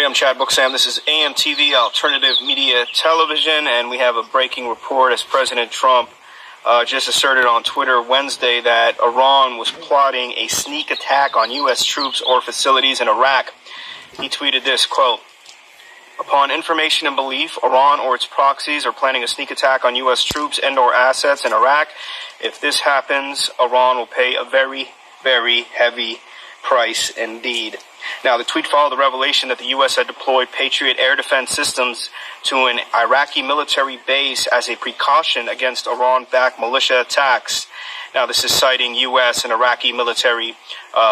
Hey, I'm Chad Booksam. This is AMTV, Alternative Media Television, and we have a breaking report as President Trump just asserted on Twitter Wednesday that Iran was plotting a sneak attack on U.S. troops or facilities in Iraq. He tweeted this, quote, "Upon information and belief, Iran or its proxies are planning a sneak attack on U.S. troops and or assets in Iraq. If this happens, Iran will pay a very, very heavy price indeed." Now, the tweet followed the revelation that the U.S. had deployed Patriot air defense systems to an Iraqi military base as a precaution against Iran-backed militia attacks. Now, this is citing U.S. and Iraqi military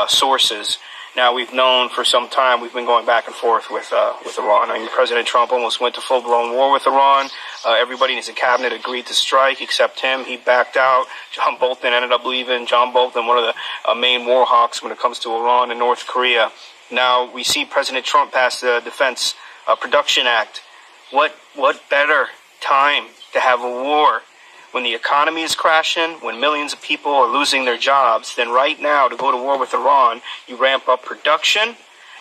sources. Now, we've known for some time, we've been going back and forth with Iran. I mean, President Trump almost went to full-blown war with Iran. Everybody in his cabinet agreed to strike except him. He backed out. John Bolton ended up leaving. John Bolton, one of the main war hawks when it comes to Iran and North Korea. Now, we see President Trump pass the Defense Production Act. What better time to have a war when the economy is crashing, when millions of people are losing their jobs, than right now to go to war with Iran? You ramp up production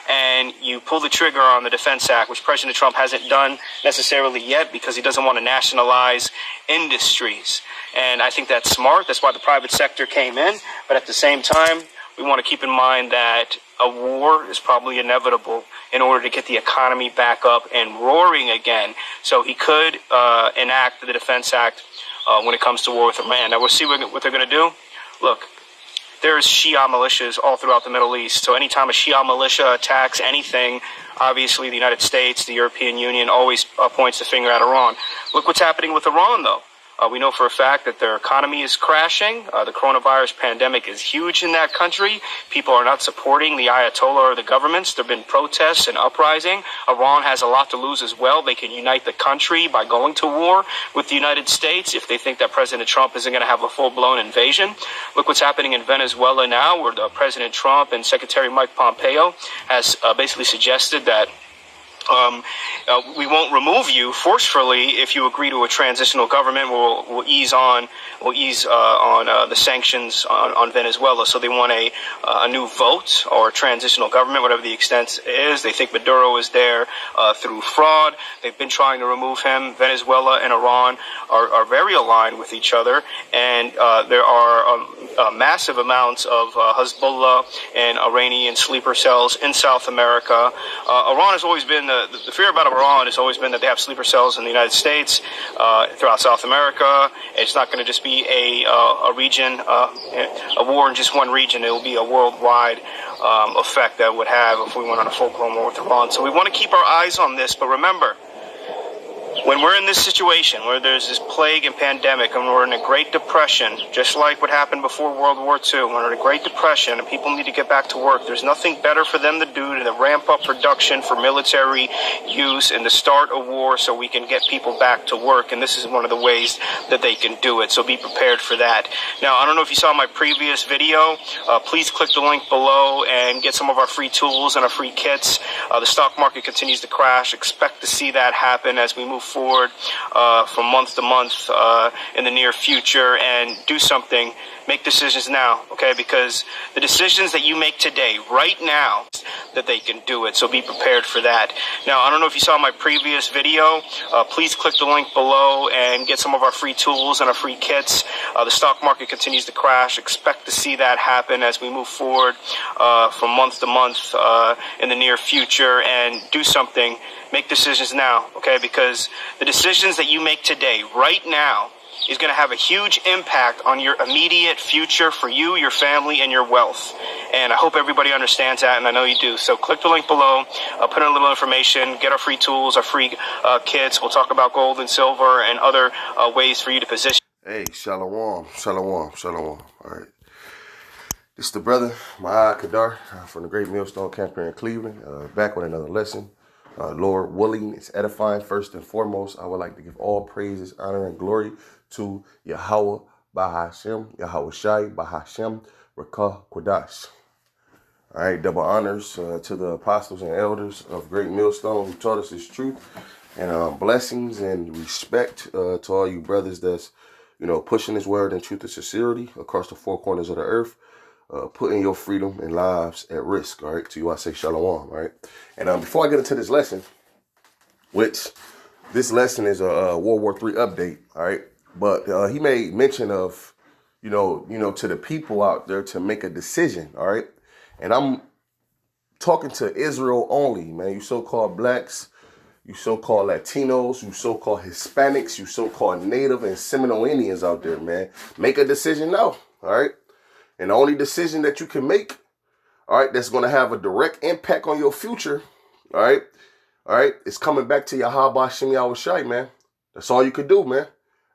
and you pull the trigger on the Defense Act, which President Trump hasn't done necessarily yet because he doesn't want to nationalize industries. And I think that's smart. That's why the private sector came in. But at the same time, we want to keep in mind that a war is probably inevitable in order to get the economy back up and roaring again. So he could enact the Defense Act when it comes to war with Iran. Now, we'll see what they're going to do. Look, there's Shia militias all throughout the Middle East. So anytime a Shia militia attacks anything, obviously the United States, the European Union always points the finger at Iran. Look what's happening with Iran, though. We know for a fact that their economy is crashing. The coronavirus pandemic is huge in that country. People are not supporting the Ayatollah or the governments. There have been protests and uprising. Iran has a lot to lose as well. They can unite the country by going to war with the United States if they think that President Trump isn't going to have a full-blown invasion. Look what's happening in Venezuela now, where President Trump and Secretary Mike Pompeo has basically suggested that we won't remove you forcefully if you agree to a transitional government. We'll ease on the sanctions on Venezuela. So they want a new vote or a transitional government, whatever the extent is. They think Maduro is there through fraud. They've been trying to remove him. Venezuela and Iran are very aligned with each other, and there are massive amounts of Hezbollah and Iranian sleeper cells in South America. Iran has always been the fear about Iran has always been that they have sleeper cells in the United States, throughout South America. It's not going to just be a region, a war in just one region. It will be a worldwide effect that would have if we went on a full-blown war with Iran. So we want to keep our eyes on this. But remember, when we're in this situation where there's this plague and pandemic and we're in a Great Depression, just like what happened before World War II, when we're in a Great Depression and people need to get back to work, there's nothing better for them to do than to ramp up production for military use and to start a war so we can get people back to work. And this is one of the ways that they can do it. So be prepared for that. Now, I don't know if you saw my previous video. Please click the link below and get some of our free tools and our free kits. The stock market continues to crash. Expect to see that happen as we move forward from month to month in the near future, and do something. Make decisions now, okay? Because the decisions that you make today, right now, that they can do it. So be prepared for that. Now, I don't know if you saw my previous video. Please click the link below and get some of our free tools and our free kits. The stock market continues to crash. Expect to see that happen as we move forward from month to month in the near future, and do something. Make decisions now, okay? Because the decisions that you make today, right now, is going to have a huge impact on your immediate future for you, your family, and your wealth. And I hope everybody understands that, and I know you do. So click the link below, put in a little information, get our free tools, our free kits. We'll talk about gold and silver and other ways for you to position. Hey, shalom, shalom, shalom. All right. This is the brother, Ma'ad Kadar, from the Great Millstone Camp here in Cleveland, back with another lesson. Lord willing, it's edifying. First and foremost, I would like to give all praises, honor, and glory to Yahweh Bahashem, Yahweh Shai Bahashem, Rakah Kodash. All right, double honors to the apostles and elders of Great Millstone who taught us this truth, and blessings and respect to all you brothers that's, pushing this word in truth and sincerity across the four corners of the earth. putting your freedom and lives at risk. All right, to you I say shalom. All right, and before I get into this lesson, which this lesson is a World War III update. All right, but he made mention of, to the people out there to make a decision. All right, and I'm talking to Israel only, man. You so-called blacks, you so-called Latinos, you so-called Hispanics, you so-called Native and Seminole Indians out there, man. Make a decision now, all right? And the only decision that you can make, all right, that's going to have a direct impact on your future, all right, it's coming back to Yahweh Shem Yahushai, man. That's all you can do, man.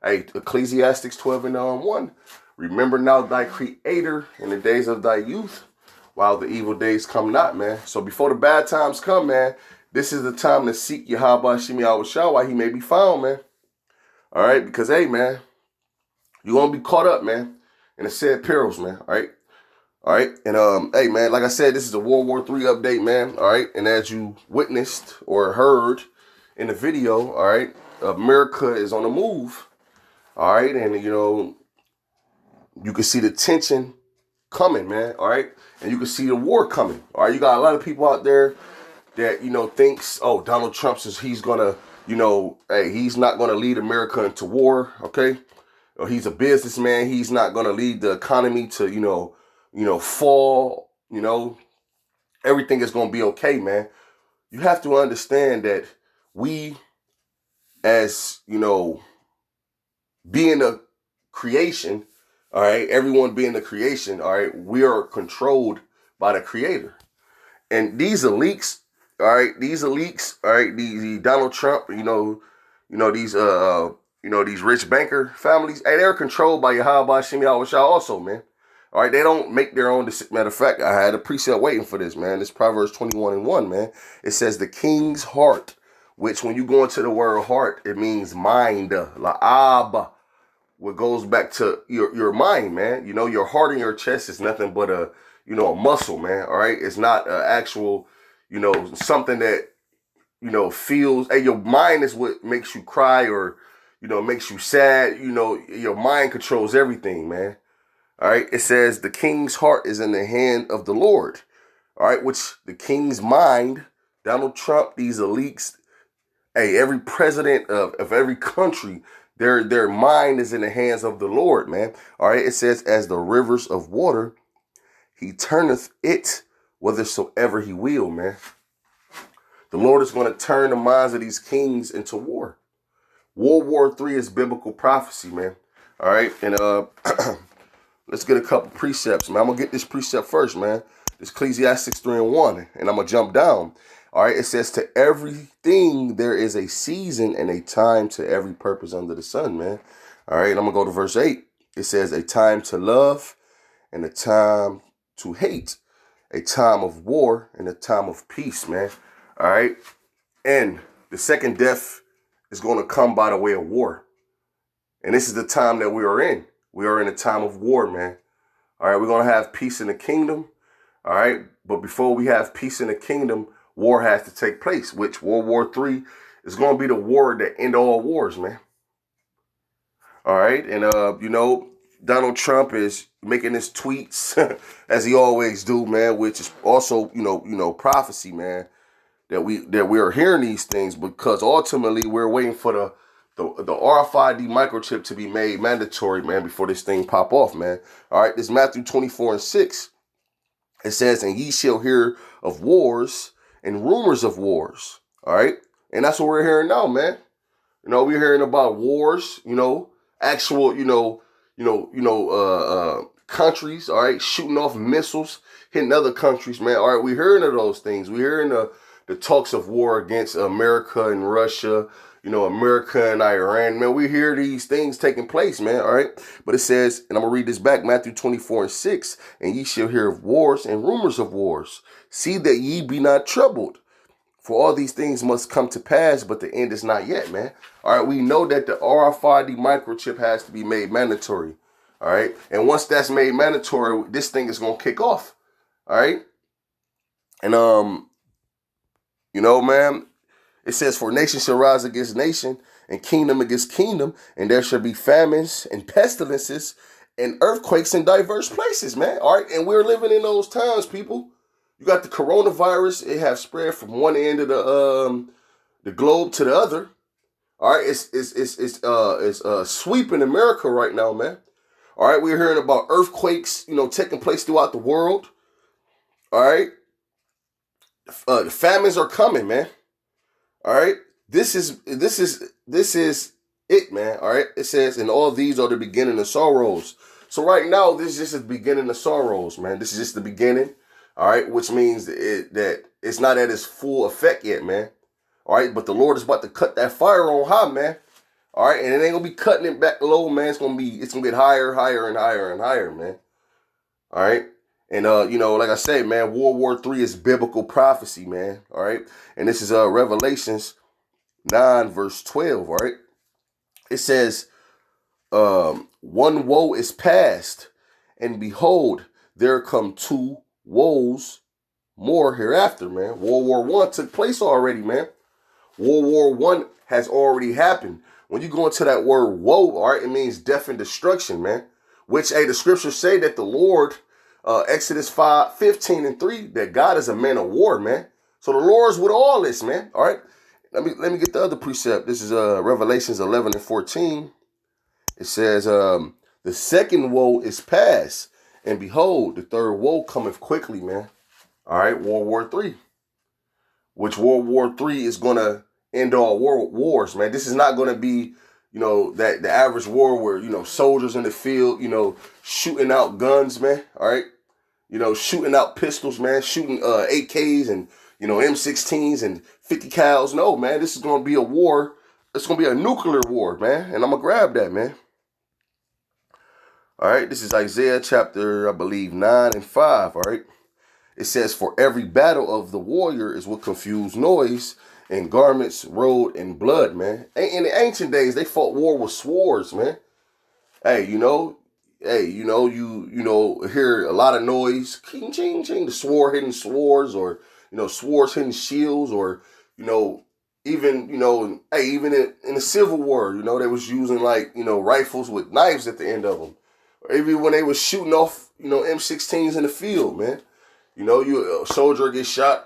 Hey, Ecclesiastes 12 and 1. Remember now thy Creator in the days of thy youth, while the evil days come not, man. So before the bad times come, man, this is the time to seek Yahweh Shem Yahushua while he may be found, man. All right, because, hey, man, you're going to be caught up, man, in the said perils, man, all right? All right, and, hey, man, like I said, this is a World War III update, man, all right? And as you witnessed or heard in the video, all right, America is on the move, all right? And, you can see the tension coming, man, all right? And you can see the war coming, all right? You got a lot of people out there that, thinks, oh, Donald Trump says he's going to, hey, he's not going to lead America into war, okay? Or he's a businessman. He's not going to lead the economy to, fall, everything is going to be okay, man. You have to understand that we, as, being a creation, all right, everyone being the creation, all right, we are controlled by the Creator. And these elites, all right, these Donald Trump, these rich banker families, hey, they're controlled by Yahweh Shem Yahushua also, man. All right, they don't make their own decision. Matter of fact, I had a precept waiting for this, man. This Proverbs 21 and 1, man. It says the king's heart, which when you go into the word heart, it means mind, la'aba. What goes back to your mind, man. Your heart in your chest is nothing but a muscle, man. All right. It's not an actual, something that, feels, hey, your mind is what makes you cry or, makes you sad. Your mind controls everything, man. All right. It says the king's heart is in the hand of the Lord. All right. Which the king's mind, Donald Trump, these elites, hey, every president of every country, their mind is in the hands of the Lord, man. All right, it says, as the rivers of water, he turneth it whithersoever he will, man. The Lord is going to turn the minds of these kings into war. World War III is biblical prophecy, man. All right, and let's get a couple precepts, man. I'm going to get this precept first, man. This Ecclesiastes 3 and 1, and I'm going to jump down. All right, it says, to everything there is a season and a time to every purpose under the sun, man. All right, I'm going to go to verse 8. It says, a time to love and a time to hate, a time of war and a time of peace, man. All right, and the second death is going to come by the way of war. And this is the time that we are in. We are in a time of war, man. All right, we're going to have peace in the kingdom. All right, but before we have peace in the kingdom, war has to take place, which World War III is going to be the war that end all wars, man. All right. And, Donald Trump is making his tweets as he always do, man, which is also, prophecy, man, that we are hearing these things because ultimately we're waiting for the RFID microchip to be made mandatory, man, before this thing pop off, man. All right. This Matthew 24 and 6. It says, and ye shall hear of wars and rumors of wars. All right. And that's what we're hearing now, man. We're hearing about wars, actual, countries, all right, shooting off missiles, hitting other countries, man. All right. We're hearing of those things. We're hearing the talks of war against America and Russia, America and Iran, man. We hear these things taking place, man. All right. But it says, and I'm going to read this back, Matthew 24 and 6, and ye shall hear of wars and rumors of wars. See that ye be not troubled. For all these things must come to pass, but the end is not yet, man. All right. We know that the RFID microchip has to be made mandatory. All right. And once that's made mandatory, this thing is going to kick off. All right. And, man, it says, for nation shall rise against nation and kingdom against kingdom, and there shall be famines and pestilences and earthquakes in diverse places, man. All right, and we're living in those times, people. You got the coronavirus; it have spread from one end of the globe to the other. All right, it's sweeping America right now, man. All right, we're hearing about earthquakes, taking place throughout the world. All right, the famines are coming, man. All right, this is it, man. All right, it says, and all these are the beginning of sorrows. So right now, this is just the beginning of sorrows, man. This is just the beginning. All right, which means that it's not at its full effect yet, man. All right, but the Lord is about to cut that fire on high, man. All right, and it ain't gonna be cutting it back low, man. It's gonna get higher, higher, and higher and higher, man. All right, and like I said, man, World War III is biblical prophecy, man. All right, and this is Revelations 9 verse 12. All right, it says, one woe is past, and behold, there come two woes more hereafter, man. World War I took place already, man. World War I has already happened. When you go into that word woe, all right, it means death and destruction, man. Which, the scriptures say that the Lord, Exodus 5:15-3, that God is a man of war, man. So the Lord's with all this, man. All right. Let me get the other precept. This is Revelations 11:14. It says, the second woe is past, and behold, the third woe cometh quickly, man. All right, World War III. Which World War III is going to end all world wars, man. This is not going to be, that the average war where, soldiers in the field, shooting out guns, man. All right. Shooting out pistols, man. Shooting AKs and, M16s and 50 cals. No, man. This is going to be a war. It's going to be a nuclear war, man. And I'm going to grab that, man. All right. This is Isaiah chapter, I believe, 9 and 5. All right. It says, for every battle of the warrior is with confused noise and garments rolled in blood, man. In the ancient days, they fought war with swords, man. Hey, you hear a lot of noise, ching, ching, ching, the sword hitting swords, or, swords hitting shields, or, even in the Civil War, they was using rifles with knives at the end of them. Or even when they was shooting off, M16s in the field, man. A soldier get shot.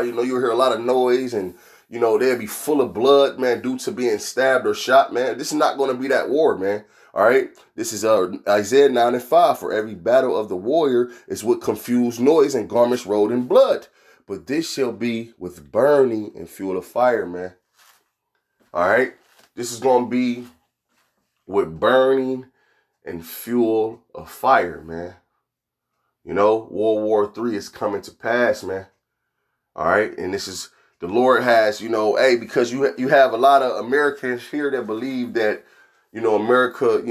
You hear a lot of noise, and they'll be full of blood, man, due to being stabbed or shot, man. This is not going to be that war, man. All right. This is Isaiah 9 and 5. For every battle of the warrior is with confused noise and garments rolled in blood. But this shall be with burning and fuel of fire, man. All right. This is going to be with burning and fuel of fire, man. World War III is coming to pass, man. All right. And this is, the Lord has, because you have a lot of Americans here that believe that, America,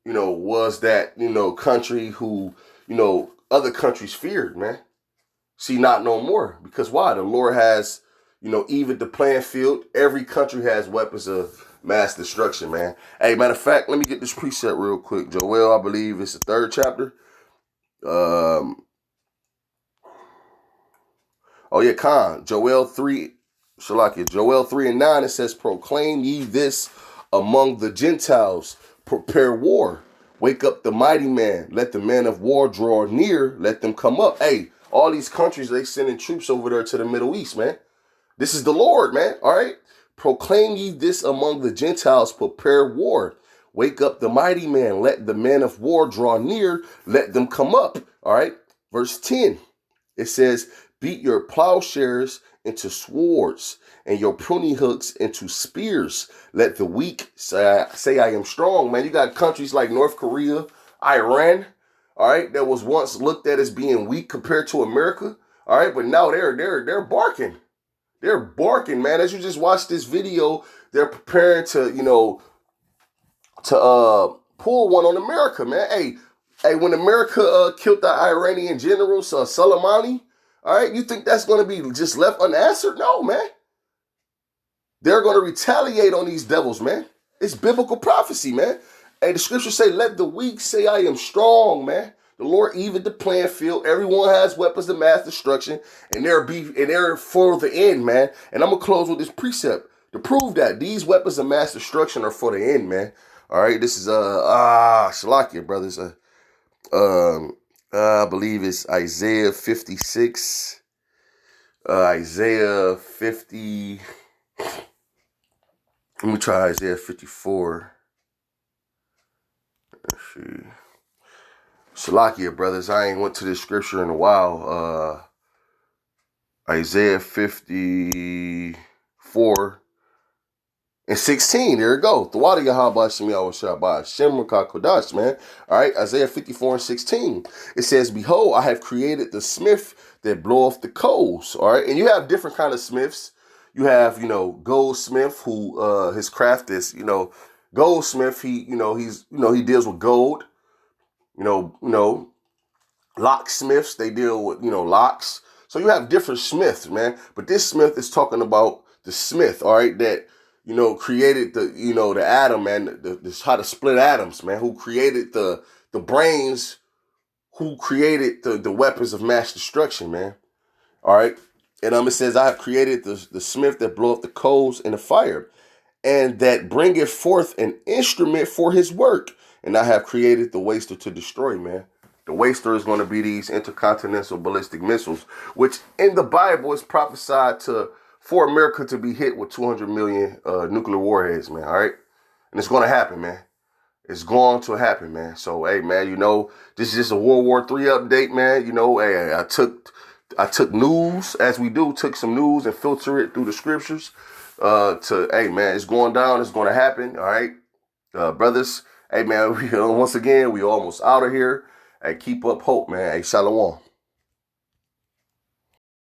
was that, country who, other countries feared, man. See, not no more. Because why? The Lord has, even the playing field. Every country has weapons of mass destruction, man. Hey, matter of fact, let me get this precept real quick. Joel, I believe it's the 3rd chapter. Joel 3, Shalakia, Joel 3 and 9, it says, proclaim ye this among the Gentiles, prepare war, wake up the mighty man, let the men of war draw near, let them come up. Hey, all these countries, they sending troops over there to the Middle East, man. This is the Lord, man. All right. Proclaim ye this among the Gentiles, prepare war. Wake up the mighty man, let the men of war draw near, let them come up. All right. Verse 10, it says, beat your plowshares into swords and your pruning hooks into spears. Let the weak say I am strong, man. You got countries like North Korea, Iran, all right, that was once looked at as being weak compared to America. All right, but now they're barking. They're barking, man. As you just watched this video, they're preparing to, pull one on America, man. Hey, when America killed the Iranian general, Soleimani, all right, you think that's going to be just left unanswered? No, man. They're going to retaliate on these devils, man. It's biblical prophecy, man. Hey, the scriptures say, let the weak say I am strong, man. The Lord even the playing field. Everyone has weapons of mass destruction, and they're for the end, man. And I'm going to close with this precept to prove that these weapons of mass destruction are for the end, man. All right, this is Shalakia, brothers. I believe it's Isaiah 56. Isaiah 50. Let me try Isaiah 54. Let's see. Shalakia, brothers. I ain't went to this scripture in a while. Isaiah 54 and 16. There it go. The water Yahweh Shemi Awashabah. Shemraka Kodash, man. All right, Isaiah 54 and 16. It says, behold, I have created the smith that bloweth the coals. All right, and you have different kind of smiths. You have, goldsmith who his craft is, goldsmith, he deals with gold. Locksmiths, they deal with, locks. So you have different smiths, man. But this smith is talking about the smith, all right, that, created the atom, man, this how to split atoms, man, who created the brains, who created the weapons of mass destruction, man. All right. And it says, I have created the smith that bloweth the coals in the fire, and that bringeth forth an instrument for his work. And I have created the waster to destroy, man. The waster is going to be these intercontinental ballistic missiles, which in the Bible is prophesied for America to be hit with 200 million nuclear warheads, man. All right. And it's going to happen, man. It's going to happen, man. So, hey, man, this is just a World War III update, man. Hey, I took news, as we do, took some news and filter it through the scriptures hey, man, it's going down. It's going to happen. All right, brothers. Hey, man, once again, we almost out of here. Hey, keep up hope, man. Hey, shalom.